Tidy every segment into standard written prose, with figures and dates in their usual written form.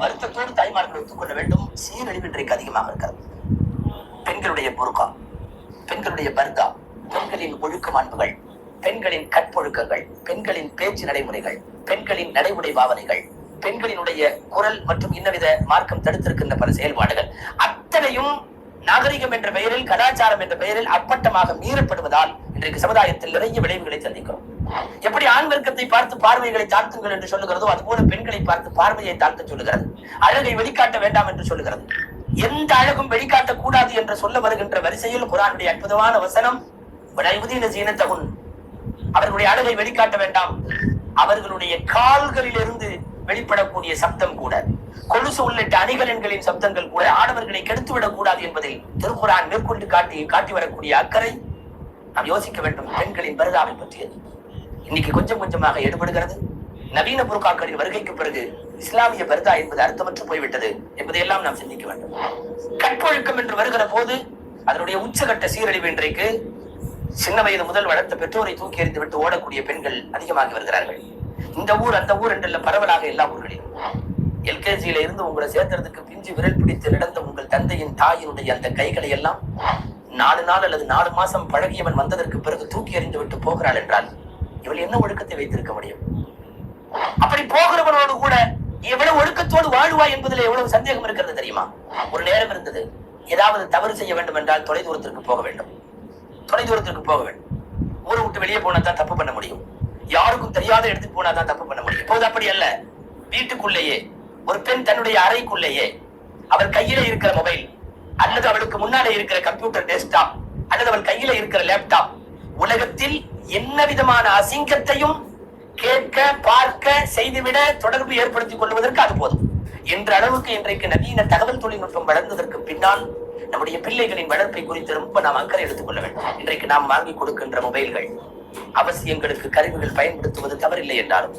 வருத்தத்தோடு தாய்மார்கள் ஒத்துக்கொள்ள வேண்டும். சீரழிவு இன்றைக்கு அதிகமாக இருக்கிறது. பெண்களுடைய புர்கா, பெண்களுடைய பர்தா, பெண்களின் ஒழுக்க மாண்புகள், பெண்களின் கற்பொழுக்கங்கள், பெண்களின் பேச்சு நடைமுறைகள், பெண்களின் நடைமுறை பாவனைகள், பெண்களினுடைய குரல் மற்றும் இன்னவித மார்க்கம் தடுத்திருக்கின்ற பல செயல்பாடுகள் அத்தனையும் நாகரிகம் என்ற பெயரில், கலாச்சாரம் என்ற பெயரில் அப்பட்டமாக மீறப்படுவதால் இன்றைக்கு சமுதாயத்தில் நிறைய விளைவுகளை சந்திக்கிறோம். எப்படி ஆண் வர்க்கத்தை பார்த்து பார்வைகளை தாழ்த்துங்கள் என்று சொல்லுகிறதோ அதுபோல பெண்களை பார்த்து பார்வையை தாழ்த்த சொல்லுகிறது. அழகை வெளிக்காட்ட வேண்டாம் என்று சொல்லுகிறது. எந்த அழகும் வெளிக்காட்ட கூடாது என்று சொல்ல வருகின்ற வரிசையில் குர்ஆனுடைய அற்புதமான வசனம், அவர்களுடைய அழகை வெளிக்காட்ட வேண்டாம், அவர்களுடைய கால்களில் இருந்து வெளிப்படக்கூடிய சப்தம் கூட, கொலுசு உள்ளிட்ட அணிகலன்களின் சப்தங்கள் கூட ஆடவர்களை கெடுத்துவிடக் கூடாது என்பதில் திருக்குர்ஆன் மேற்கொண்டு காட்டி வரக்கூடிய அக்கறை நாம் யோசிக்க வேண்டும். பெண்களின் பர்தாவை பற்றியது இன்னைக்கு கொஞ்சம் கொஞ்சமாக எடுபடுகிறது. நவீன புர்காக்களின் வருகைக்கு பிறகு இஸ்லாமிய பர்தா என்பது அர்த்தமற்று போய்விட்டது என்பதையெல்லாம் நாம் சிந்திக்க வேண்டும். கற்பொழுக்கம் என்று வருகிற போது அதனுடைய உச்சகட்ட சீரழிவு இன்றைக்கு சின்ன வயது முதல் வளர்த்த பெற்றோரை தூக்கி எறிந்து விட்டு ஓடக்கூடிய பெண்கள் அதிகமாகி வருகிறார்கள். இந்த ஊர் அந்த ஊர் என்றல்ல, பரவலாக எல்லா ஊர்களிலும். எல்கேஜியில இருந்து உங்களை சேர்த்துறதுக்கு பிஞ்சு விரல் பிடித்து நடந்த உங்கள் தந்தையின் தாயினுடைய அந்த கைகளை எல்லாம் 4 நாள் அல்லது 4 மாசம் பழகியவன் வந்ததற்கு பிறகு தூக்கி எறிந்து விட்டு போகிறாள் என்றால் இவள் என்ன ஒழுக்கத்தை வைத்திருக்க முடியும்? அப்படி போகிறவனோடு கூட எவ்வளவு ஒழுக்கத்தோடு வாழ்வாய் என்பதில் எவ்வளவு சந்தேகம் இருக்கிறது தெரியுமா? ஒரு நேரம் இருந்தது, ஏதாவது தவறு செய்ய வேண்டும் என்றால் தொலைதூரத்திற்கு போக வேண்டும். ஊரை விட்டு வெளியே போனா தான் தப்பு பண்ண முடியும். யாருக்கும் தெரியாத எடுத்து போனா தான் தப்பு பண்ண முடியும். இப்போது அப்படி அல்ல. வீட்டுக்குள்ளேயே ஒரு பெண் தன்னுடைய அறைக்குள்ளேயே அவள் கையில இருக்கிற மொபைல் அல்லது அவளுக்கு முன்னாலே இருக்கிற கம்ப்யூட்டர் டெஸ்க்டாப் அல்லது அவள் கையில இருக்கிற லேப்டாப் உலகத்தில் என்ன விதமான அசிங்கத்தையும் கேட்க, பார்க்க, செய்துவிட, தொடர்பு ஏற்படுத்திக் கொள்வதற்கு அது போதும் என்ற அளவுக்கு இன்றைக்கு நவீன தகவல் தொழில்நுட்பம் வளர்ந்ததற்கு பின்னால் நம்முடைய பிள்ளைகளின் வளர்ப்பை குறித்து ரொம்ப நாம் அக்கறை எடுத்துக் கொள்ள வேண்டும். இன்றைக்கு நாம் வாங்கி கொடுக்கின்ற மொபைல்கள் அவசியங்களுக்கு கருவிகள் பயன்படுத்துவது தவறில்லை என்றாலும்,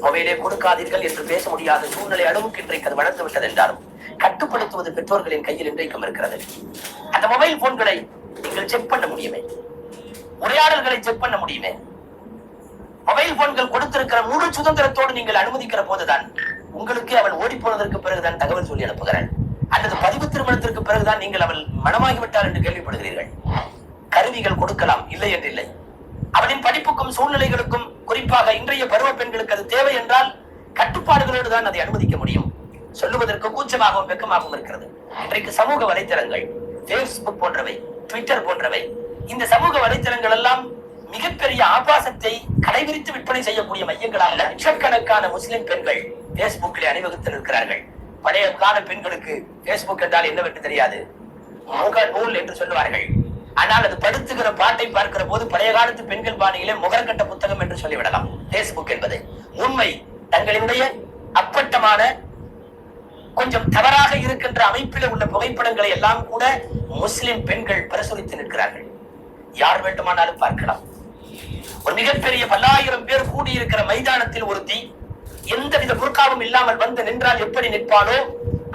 மொபைலே கொடுக்காதீர்கள் என்று பேச முடியாத சூழ்நிலை அளவுக்கு இன்றைக்கு அது வளர்ந்து விட்டது என்றாலும், கட்டுப்படுத்துவது பெற்றோர்களின் கையில் இன்றைக்கும் இருக்கிறது. அந்த மொபைல் போன்களை நீங்கள் செக் பண்ண முடியுமே, உரையாடல்களை செக் பண்ண முடியுமே. மொபைல் போன்கள் கொடுத்திருக்கிற முழு சுதந்திரத்தோடு நீங்கள் அனுமதிக்கிற போதுதான் உங்களுக்கு அவள் ஓடி போனதற்கு பிறகுதான் தகவல் சொல்லி அனுப்புகிறாள், அல்லது பதிவு திருமணத்திற்கு பிறகுதான் நீங்கள் அவள் மனமாகிவிட்டாள் என்று கேள்விப்படுகிறீர்கள். கருவிகள் கொடுக்கலாம், இல்லை என்று இல்லை. அவளின் படிப்புக்கும் சூழ்நிலைகளுக்கும், குறிப்பாக இன்றைய பருவ பெண்களுக்கு அது தேவை என்றால் கட்டுப்பாடுகளோடு தான் அதை அனுமதிக்க முடியும். சொல்லுவதற்கு கூச்சமாகவும் வெக்கமாகவும் இருக்கிறது. இன்றைக்கு சமூக வலைத்தளங்கள், பேஸ்புக் போன்றவை, ட்விட்டர் போன்றவை, இந்த சமூக வலைத்தளங்கள் எல்லாம் மிகப்பெரிய ஆபாசத்தை கடைபிடித்து விற்பனை செய்யக்கூடிய மையங்களாக லட்சக்கணக்கான முஸ்லிம் பெண்கள் பேஸ்புக்கில் அணிவகுத்து நிற்கிறார்கள். பழைய கால பெண்களுக்கு பேஸ்புக் என்றால் என்னவென்று தெரியாது, முக நூல் என்று சொல்லுவார்கள். ஆனால் அது படுத்துகிற பாட்டை பார்க்கிற போது பழைய காலத்து பெண்கள் பாணியிலே முகரக்கட்ட புத்தகம் என்று சொல்லிவிடலாம். பேஸ்புக் என்பது உண்மை தங்களினுடைய அப்பட்டமான கொஞ்சம் தவறாக இருக்கின்ற அமைப்பில் உள்ள புகைப்படங்களை எல்லாம் கூட முஸ்லிம் பெண்கள் பிரசுரித்து நிற்கிறார்கள். யார் வேண்டுமானாலும் பார்க்கலாம். ஒரு மிகப்பெரிய 10,000 பேர் கூடியிருக்கிற மைதானத்தில் ஒருத்தி எந்தவித புர்காவும் இல்லாமல் வந்து நின்றால் எப்படி நிற்பாலோ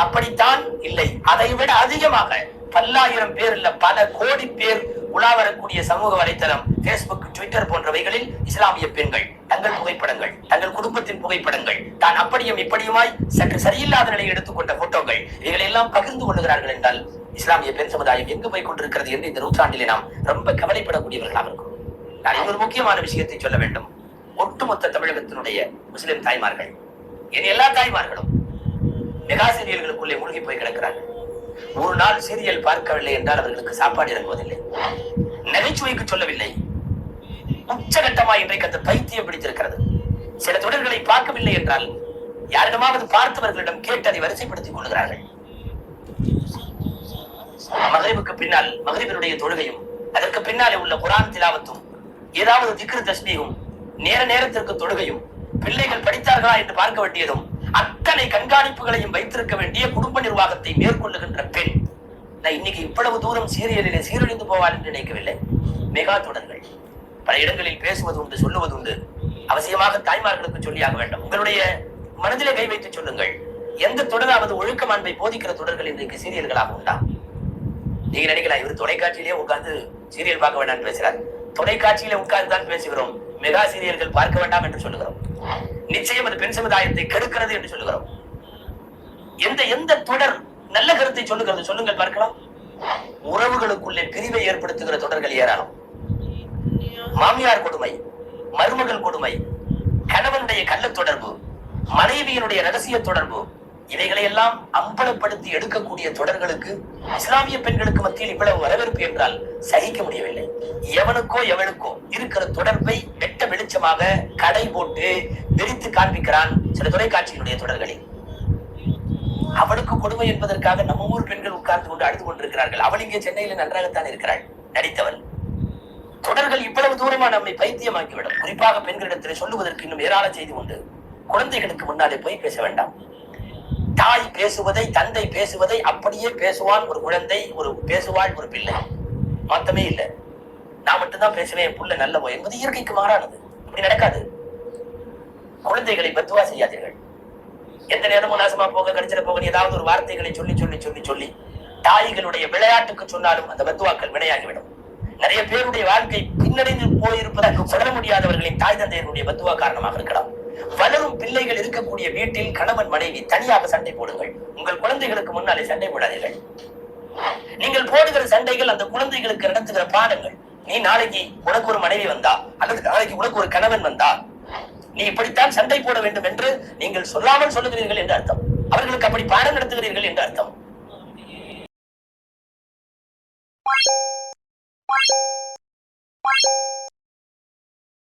அப்படித்தான், இல்லை அதை விட அதிகமாக 10,000 பேர் இல்ல, பல கோடி பேர் உலா வரக்கூடிய சமூக வலைத்தளம் பேஸ்புக், ட்விட்டர் போன்றவைகளில் இஸ்லாமிய பெண்கள் தங்கள் புகைப்படங்கள், தங்கள் குடும்பத்தின் புகைப்படங்கள், தான் அப்படியும் இப்படியுமாய் சற்று சரியில்லாத நிலையை எடுத்துக்கொண்ட போட்டோக்கள், இவைகளை எல்லாம் பகிர்ந்து கொள்ளுகிறார்கள் என்றால் இஸ்லாமிய பெண் சமுதாயம் எங்கு போய் கொண்டிருக்கிறது என்று இந்த நூற்றாண்டிலே நாம் ரொம்ப கவலைப்படக்கூடியவர்களாக இருக்கும். நான் இன்னொரு முக்கியமான விஷயத்தை சொல்ல வேண்டும். ஒட்டுமொத்த தமிழகத்தினுடைய முஸ்லிம் தாய்மார்கள், என் எல்லா தாய்மார்களும் மெகா சீரியல்களுக்குள்ளே மூழ்கி போய் கிடக்கிறார்கள். ஒரு நாள் சீரியல் பார்க்கவில்லை என்றால் அவர்களுக்கு சாப்பாடு இறங்குவதில்லை. நகைச்சுவைக்கு சொல்லவில்லை, உச்சகட்டமாய் இன்றைக்கு அந்த பைத்தியம் பிடித்திருக்கிறது. சில தொடர்களை பார்க்கவில்லை என்றால் யாரிடமாவது பார்த்தவர்களிடம் கேட்டு அதை வரிசைப்படுத்திக் கொள்கிறார்கள். மகரிபுக்கு பின்னால் மகரிபினுடைய தொழுகையும் அதற்கு பின்னாலே உள்ள குர்ஆன் திலாவத்தும் ஏதாவது திக்ர் தஸ்பீஹும் நேரத்திற்கு தொழுகையும் பிள்ளைகள் படித்தார்களா என்று பார்க்க வேண்டியதும் அத்தனை கண்காணிப்புகளையும் வைத்திருக்க வேண்டிய குடும்ப நிர்வாகத்தை மேற்கொள்ளுகின்ற பெண் நான் இன்னைக்கு இவ்வளவு தூரம் சீரியலிலே சீரழிந்து போவாள் என்று நினைக்கவில்லை. மெகா தொடர்கள் பல இடங்களில் பேசுவது உண்டு, சொல்லுவது உண்டு. அவசியமாக தாய்மார்களுக்கு சொல்லியாக வேண்டும். உங்களுடைய மனதிலே கை வைத்து சொல்லுங்கள், எந்த தொடராவது ஒழுக்க மாண்பை போதிக்கிற தொடர்கள் இன்றைக்கு சீரியல்களாக உண்டா? நீங்க நினைக்கலாம் இவர் தொலைக்காட்சியிலே உட்கார்ந்து சீரியல் பார்க்க வேண்டாம் பேசுறார். தொலைக்காட்சியில உட்கார்ந்து தான் பேசுகிறோம், மெகா சீரியல்கள் பார்க்க வேண்டாம் என்று சொல்லுகிறோம். நிச்சயம் அது பெண் சமுதாயத்தை கெடுக்கிறது என்று சொல்லுகிறோம். எந்த எந்த தொடர் நல்ல கருத்தை சொல்லுகிறது சொல்லுங்கள் பார்க்கலாம். உறவுகளுக்குள்ளே பிரிவை ஏற்படுத்துகிற தொடர்கள் ஏராளம். மாமியார் கொடுமை, மருமகள் கொடுமை, கணவனுடைய கள்ள தொடர்பு, மனைவியினுடைய ரகசிய தொடர்பு, இவைகளை எல்லாம் அம்பலப்படுத்தி எடுக்கக்கூடிய தொடர்களுக்கு இஸ்லாமிய பெண்களுக்கு மத்தியில் இவ்வளவு வரவேற்பு என்றால் சகிக்க முடியவில்லை. எவனுக்கோ எவனுக்கோ இருக்கிற தொடர்பை வெட்ட வெளிச்சமாக கடை போட்டு விரித்து காண்பிக்கிறான் சில தொலைக்காட்சியினுடைய தொடர்களில். அவளுக்கு கொடுமை என்பதற்காக நம்ம ஊர் பெண்கள் உட்கார்ந்து கொண்டு அழுது கொண்டிருக்கிறார்கள். அவள் இங்கே சென்னையில நன்றாகத்தான் இருக்கிறாள், நடித்தவள். தொடர்கள் இவ்வளவு தூரமா நம்மை பைத்தியமாக்கிவிடும். குறிப்பாக பெண்களிடத்தில் சொல்லுவதற்கு இன்னும் ஏராள செய்தி உண்டு. குழந்தைகளுக்கு முன்னாலே போய் பேச வேண்டாம். தாய் பேசுவதை, தந்தை பேசுவதை அப்படியே பேசுவான் ஒரு குழந்தை, ஒரு பேசுவாள் ஒரு பிள்ளை. மாத்தமே இல்லை. நான் மட்டும்தான் பேசுவேன், என் புள்ள நல்லவோ என்பது இயற்கைக்கு மாறானது. அப்படி நடக்காது. குழந்தைகளை பத்துவா செய்யாதீர்கள். எந்த நேரமும் நாசமா போக, கடிச்சிட போக, ஏதாவது ஒரு வார்த்தைகளை சொல்லி சொல்லி சொல்லி சொல்லி தாய்களுடைய விளையாட்டுக்கு சொன்னாலும் அந்த பத்துவாக்கள் வினையாகிவிடும். நிறைய பேருடைய வாழ்க்கை பின்னடைந்து போயிருப்பதாக சொல்ல முடியாதவர்களின் தாய் தந்தையருடைய பத்துவா காரணமாக இருக்கலாம். வளரும் பிள்ளைகள் இருக்கக்கூடிய வீட்டில் கணவன் மனைவி தனியாக சண்டை போடுங்கள். உங்கள் குழந்தைகளுக்கு முன்னாலே சண்டை போடாதீர்கள். நீங்கள் போடுகிற சண்டைகள் அந்த குழந்தைகளுக்கு நடத்துகிற பாடங்கள். நீ நாளைக்கு உனக்கு ஒரு மனைவி வந்தா, அல்லது நாளைக்கு உனக்கு ஒரு கணவன் வந்தா, நீ இப்படித்தான் சண்டை போட வேண்டும் என்று நீங்கள் சொல்லாமல் சொல்லுகிறீர்கள் என்று அர்த்தம். அவர்களுக்கு அப்படி பாடம் நடத்துகிறீர்கள் என்று அர்த்தம்.